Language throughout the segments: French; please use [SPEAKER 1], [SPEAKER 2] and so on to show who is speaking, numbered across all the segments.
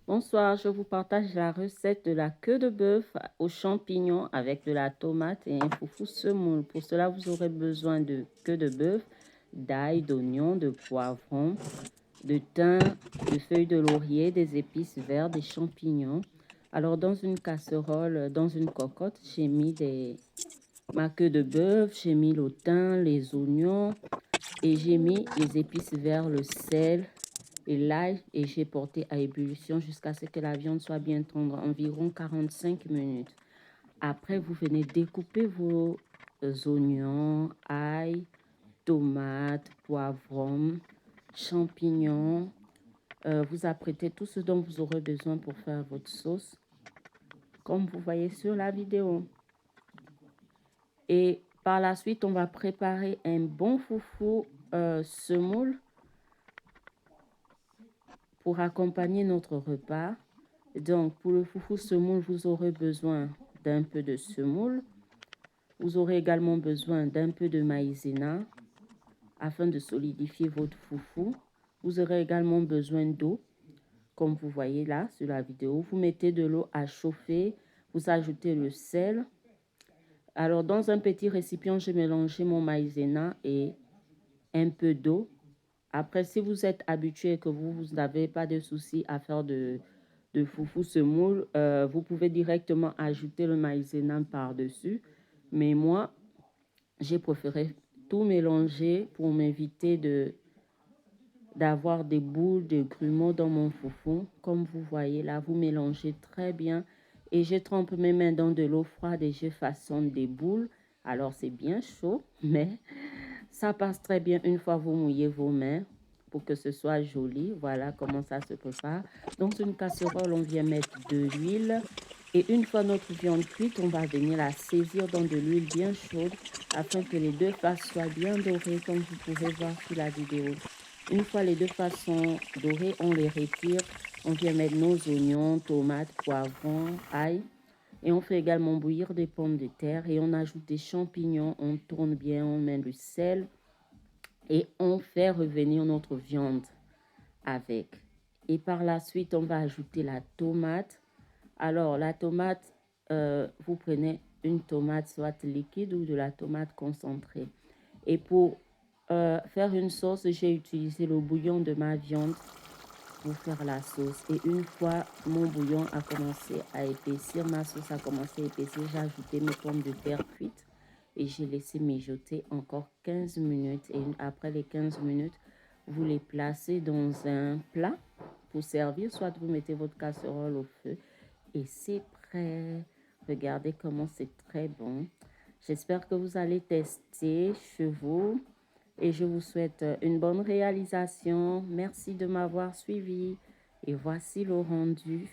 [SPEAKER 1] Bonsoir, je vous partage la recette de la queue de bœuf aux champignons avec de la tomate et un foufou semoule. Pour cela, vous aurez besoin de queue de bœuf, d'ail, d'oignon, de poivron, de thym, de feuilles de laurier, des épices vertes, des champignons. Alors, dans une casserole, dans une cocotte, j'ai mis ma queue de bœuf, j'ai mis le thym, les oignons et j'ai mis les épices vertes, le sel et l'ail et j'ai porté à ébullition jusqu'à ce que la viande soit bien tendre, environ 45 minutes. Après, vous venez découper vos oignons, ail, tomates, poivrons, champignons. Vous apprêtez tout ce dont vous aurez besoin pour faire votre sauce, comme vous voyez sur la vidéo. Et par la suite, on va préparer un bon foufou semoule pour accompagner notre repas. Donc, pour le foufou semoule, vous aurez besoin d'un peu de semoule. Vous aurez également besoin d'un peu de maïzena afin de solidifier votre foufou. Vous aurez également besoin d'eau, comme vous voyez là sur la vidéo. Vous mettez de l'eau à chauffer, vous ajoutez le sel. Alors, dans un petit récipient, j'ai mélangé mon maïzena et un peu d'eau. Après, si vous êtes habitué et que vous n'avez pas de souci à faire de foufou semoule, vous pouvez directement ajouter le maïzena par-dessus. Mais moi, j'ai préféré tout mélanger pour m'éviter d'avoir des boules de grumeaux dans mon foufou. Comme vous voyez là, vous mélangez très bien. Et je trempe mes mains dans de l'eau froide et je façonne des boules. Alors, c'est bien chaud, mais ça passe très bien une fois vous mouillez vos mains pour que ce soit joli. Voilà comment ça se prépare. Dans une casserole, on vient mettre de l'huile. Et une fois notre viande cuite, on va venir la saisir dans de l'huile bien chaude afin que les deux faces soient bien dorées comme vous pouvez voir sur la vidéo. Une fois les deux faces sont dorées, on les retire. On vient mettre nos oignons, tomates, poivrons, ail. Et on fait également bouillir des pommes de terre et on ajoute des champignons. On tourne bien, on met du sel et on fait revenir notre viande avec. Et par la suite, on va ajouter la tomate. Alors, la tomate, vous prenez une tomate soit liquide ou de la tomate concentrée. Et pour faire une sauce, j'ai utilisé le bouillon de ma viande pour faire la sauce. Et une fois mon bouillon a commencé à épaissir, ma sauce a commencé à épaissir, j'ai ajouté mes pommes de terre cuites et j'ai laissé mijoter encore 15 minutes. Et après les 15 minutes, vous les placez dans un plat pour servir. Soit vous mettez votre casserole au feu et c'est prêt. Regardez comment c'est très bon. J'espère que vous allez tester chez vous et je vous souhaite une bonne réalisation. Merci de m'avoir suivi et voici le rendu.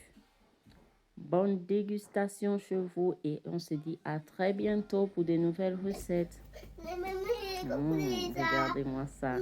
[SPEAKER 1] Bonne dégustation chez vous et on se dit à très bientôt pour de nouvelles recettes. Regardez-moi ça.